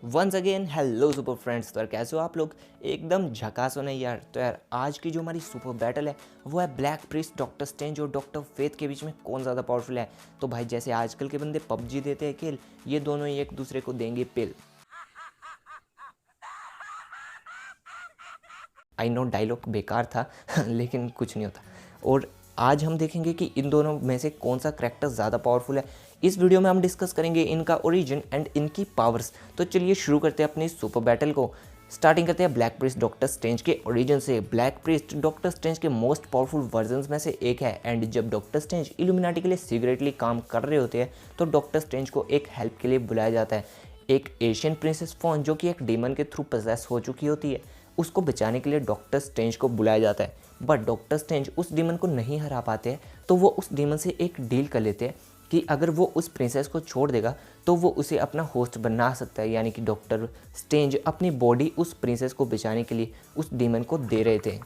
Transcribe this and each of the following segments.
Once again hello super friends. तो यार कैसे हो आप लोग? एकदम झकास हो नहीं यार? तो यार आज की जो हमारी सुपर बैटल है वो है ब्लैक प्रीस्ट डॉक्टर स्ट्रेंज और डॉक्टर फेथ के बीच में कौन ज़्यादा पावरफुल है। तो भाई जैसे आजकल के बंदे पबजी देते हैं खेल, ये दोनों ही एक दूसरे को देंगे पिल। आई नो डायलॉग बेकार था लेकिन कुछ नहीं होता। और आज हम देखेंगे कि इन दोनों में से कौन सा करैक्टर ज़्यादा पावरफुल है। इस वीडियो में हम डिस्कस करेंगे इनका ओरिजिन एंड इनकी पावर्स। तो चलिए शुरू करते हैं अपनी सुपर बैटल को। स्टार्टिंग करते हैं ब्लैक प्रीस्ट डॉक्टर स्ट्रेंज के ओरिजिन से। ब्लैक प्रीस्ट डॉक्टर स्ट्रेंज के मोस्ट पावरफुल वर्जन्स में से एक है एंड जब डॉक्टर स्ट्रेंज इल्यूमिनाटी के लिए सीक्रेटली काम कर रहे होते हैं तो डॉक्टर स्ट्रेंज को एक हेल्प के लिए बुलाया जाता है। एक एशियन प्रिंसेस फॉन जो कि एक डीमन के थ्रू पोजेस हो चुकी होती है, उसको बचाने के लिए डॉक्टर स्ट्रेंज को बुलाया जाता है। बट डॉक्टर स्ट्रेंज उस डीमन को नहीं हरा पाते हैं, तो वो उस डीमन से एक डील कर लेते हैं कि अगर वो उस प्रिंसेस को छोड़ देगा तो वो उसे अपना होस्ट बना सकता है। यानी कि डॉक्टर स्ट्रेंज अपनी बॉडी उस प्रिंसेस को बचाने के लिए उस डीमन को दे रहे थे।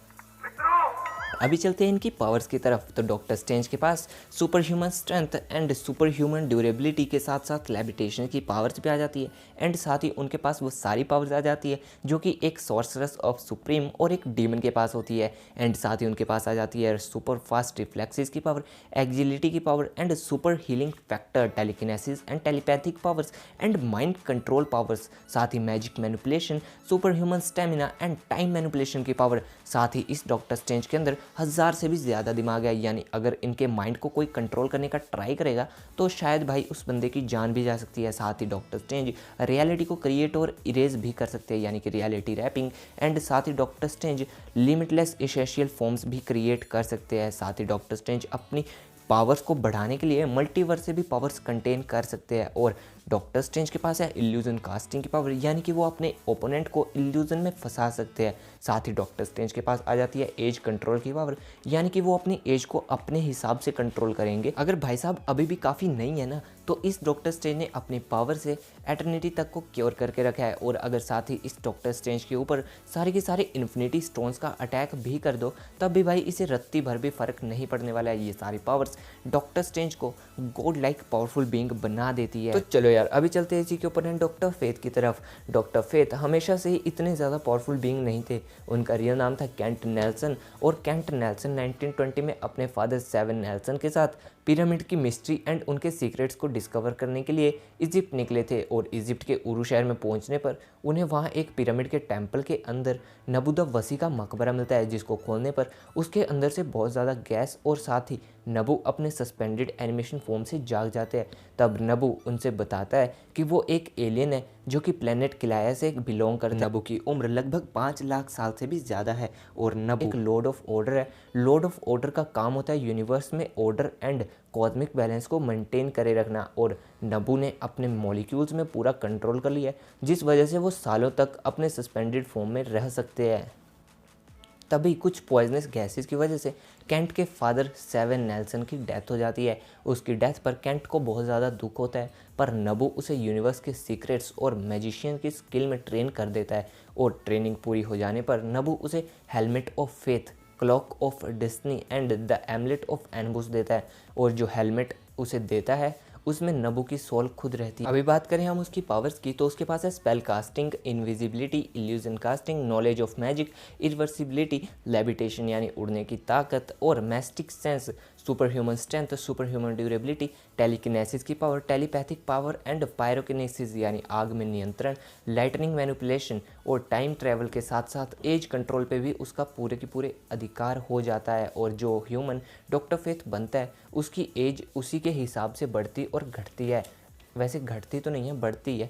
अभी चलते हैं इनकी पावर्स की तरफ। तो डॉक्टर स्ट्रेंज के पास super human strength and super human durability के साथ साथ लेविटेशन की पावर्स भी आ जाती है एंड साथ ही उनके पास वो सारी पावर्स आ जाती है जो कि एक सॉर्सरस ऑफ सुप्रीम और एक डीमन के पास होती है। एंड साथ ही उनके पास आ जाती है सुपर फास्ट रिफ्लेक्सेस की पावर, एग्जिलिटी की power and super healing factor, telekinesis and telepathic powers and mind control powers. साथ ही magic manipulation, super human stamina and time manipulation की पावर। साथ ही इस डॉक्टर स्ट्रेंज के अंदर 1000 से भी ज़्यादा दिमाग है। यानी अगर इनके माइंड को कोई कंट्रोल करने का ट्राई करेगा तो शायद भाई उस बंदे की जान भी जा सकती है। साथ ही डॉक्टर स्ट्रेंज रियलिटी को क्रिएट और इरेज भी कर सकते हैं, यानी कि रियलिटी रैपिंग। एंड साथ ही Doctor Strange limitless essential forms भी क्रिएट कर सकते हैं। साथ ही डॉक्टर स्ट्रेंज अपनी पावर्स को बढ़ाने के लिए मल्टीवर्स से भी पावर्स कंटेन कर सकते हैं। और डॉक्टर स्ट्रेंज के पास है इल्यूजन कास्टिंग की पावर, यानी कि वो अपने ओपोनेंट को इल्यूजन में फंसा सकते हैं। साथ ही डॉक्टर स्ट्रेंज के पास आ जाती है एज कंट्रोल की पावर, यानी कि वो अपनी एज को अपने हिसाब से कंट्रोल करेंगे। अगर भाई साहब अभी भी काफ़ी नहीं है ना, तो इस डॉक्टर स्ट्रेंज ने अपनी पावर से एटर्निटी तक को क्योर करके रखा है। और अगर साथ ही इस डॉक्टर स्ट्रेंज के ऊपर सारे के सारे इन्फिनिटी स्टोन्स का अटैक भी कर दो, तब भी भाई इसे रत्ती भर भी फर्क नहीं पड़ने वाला है। ये सारी पावर्स डॉक्टर स्ट्रेंज को गॉड लाइक पावरफुल बीइंग बना देती है। तो चलो यार अभी चलते हैं इसी के ऊपर हैं डॉक्टर फेथ की तरफ। डॉक्टर फेथ हमेशा से ही इतने ज़्यादा पावरफुल बीइंग नहीं थे। उनका रियल नाम था केंट नेल्सन और केंट नेल्सन 1920 में अपने फादर सेवन नेल्सन के साथ पिरामिड की मिस्ट्री एंड उनके सीक्रेट्स को डिस्कवर करने के लिए इजिप्ट निकले थे। और इजिप्ट के उरू शहर में पहुंचने पर उन्हें वहां एक पिरामिड के टेम्पल के अंदर नबूदा वसी का मकबरा मिलता है, जिसको खोलने पर उसके अंदर से बहुत ज़्यादा गैस और साथ ही नबू अपने सस्पेंडेड एनिमेशन फॉर्म से जाग जाते हैं। तब नबू उनसे बताता है कि वो एक एलियन है जो कि प्लेनेट किलाया से बिलोंग करता है। नबू की उम्र लगभग 5 लाख साल से भी ज़्यादा है और नबू एक लॉर्ड ऑफ ऑर्डर है। लॉर्ड ऑफ ऑर्डर का काम होता है यूनिवर्स में ऑर्डर एंड कॉस्मिक बैलेंस को मेंटेन करे रखना। और नबू ने अपने मॉलिक्यूल्स में पूरा कंट्रोल कर लिया है, जिस वजह से वो सालों तक अपने सस्पेंडेड फॉर्म में रह सकते हैं। तभी कुछ पॉइजनस गैसेस की वजह से केंट के फादर सेवन नेल्सन की डेथ हो जाती है। उसकी डेथ पर केंट को बहुत ज़्यादा दुख होता है, पर नबू उसे यूनिवर्स के सीक्रेट्स और मैजिशियन की स्किल में ट्रेन कर देता है। और ट्रेनिंग पूरी हो जाने पर नबू उसे helmet of faith, cloak of destiny and the amulet of Anubis देता है। और जो हेलमेट उसे देता है उसमें नबू की सोल खुद रहती है। अभी बात करें हम उसकी पावर्स की, तो उसके पास है spell casting, invisibility, illusion casting, knowledge of magic, irreversibility, levitation यानी उड़ने की ताकत और mastic sense, super human strength, super human durability, telekinesis की पावर, टेलीपैथिक पावर एंड पायरोकिनेसिस यानी आग में नियंत्रण, लाइटनिंग मैनिपुलेशन और टाइम ट्रैवल के साथ साथ एज कंट्रोल पे भी उसका पूरे के पूरे अधिकार हो जाता है। और जो ह्यूमन डॉक्टर फेथ बनता है उसकी एज उसी के हिसाब से बढ़ती और घटती है। वैसे घटती तो नहीं है, बढ़ती है।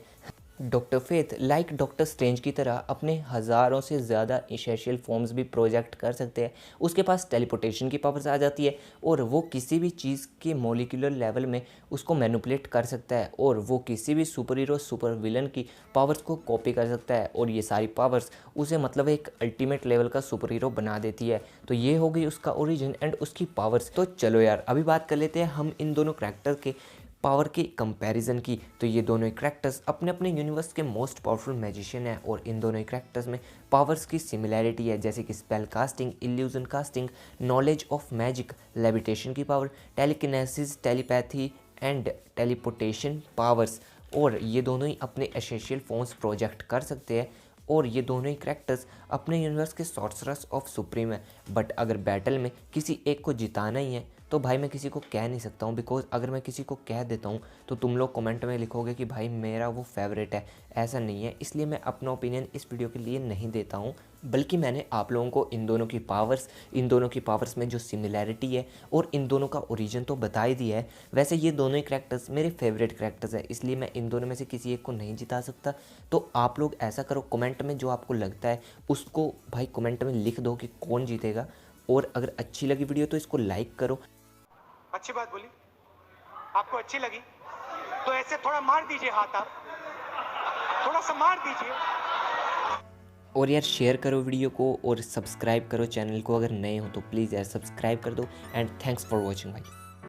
Doctor faith like doctor strange की तरह अपने हज़ारों से ज़्यादा एसेंशियल फॉर्म्स भी प्रोजेक्ट कर सकते हैं। उसके पास टेलीपोर्टेशन की पावर्स आ जाती है और वो किसी भी चीज़ के मॉलिक्यूलर लेवल में उसको मैनिपुलेट कर सकता है। और वो किसी भी सुपर हीरो सुपर विलन की पावर्स को कॉपी कर सकता है। और ये सारी पावर्स उसे मतलब एक अल्टीमेट लेवल का सुपर हीरो बना देती है। तो ये हो गई उसका ओरिजिन एंड उसकी पावर्स। तो चलो यार अभी बात कर लेते हैं हम इन दोनों करैक्टर के पावर के कंपैरिजन की। तो ये दोनों ही करैक्टर्स अपने अपने यूनिवर्स के मोस्ट पावरफुल मैजिशियन हैं और इन दोनों ही करैक्टर्स में पावर्स की सिमिलैरिटी है, जैसे कि spell casting, illusion casting, knowledge of magic, levitation की power, telekinesis, telepathy and teleportation powers. और ये दोनों ही अपने एसेंशियल फॉर्म्स प्रोजेक्ट कर सकते हैं और ये दोनों ही कैरेक्टर्स अपने यूनिवर्स के सॉर्सरर्स ऑफ सुप्रीम है। बट अगर बैटल में किसी एक को जिताना ही है तो भाई मैं किसी को कह नहीं सकता हूँ, बिकॉज अगर मैं किसी को कह देता हूँ तो तुम लोग कमेंट में लिखोगे कि भाई मेरा वो फेवरेट है। ऐसा नहीं है, इसलिए मैं अपना ओपिनियन इस वीडियो के लिए नहीं देता हूँ, बल्कि मैंने आप लोगों को इन दोनों की पावर्स में जो सिमिलैरिटी है और इन दोनों का ओरिजिन तो बता ही दिया है। वैसे ये दोनों ही करैक्टर्स मेरे फेवरेट करैक्टर्स हैं, इसलिए मैं इन दोनों में से किसी एक को नहीं जिता सकता। तो आप लोग ऐसा करो, कमेंट में जो आपको लगता है उसको भाई कमेंट में लिख दो कि कौन जीतेगा। और अगर अच्छी लगी वीडियो तो इसको लाइक करो। अच्छी बात बोली, आपको अच्छी लगी तो ऐसे थोड़ा मार दीजिए हाथ, आप थोड़ा सा मार दीजिए। और यार शेयर करो वीडियो को और सब्सक्राइब करो चैनल को, अगर नए हो तो प्लीज़ यार सब्सक्राइब कर दो। एंड थैंक्स फॉर वॉचिंग भाई।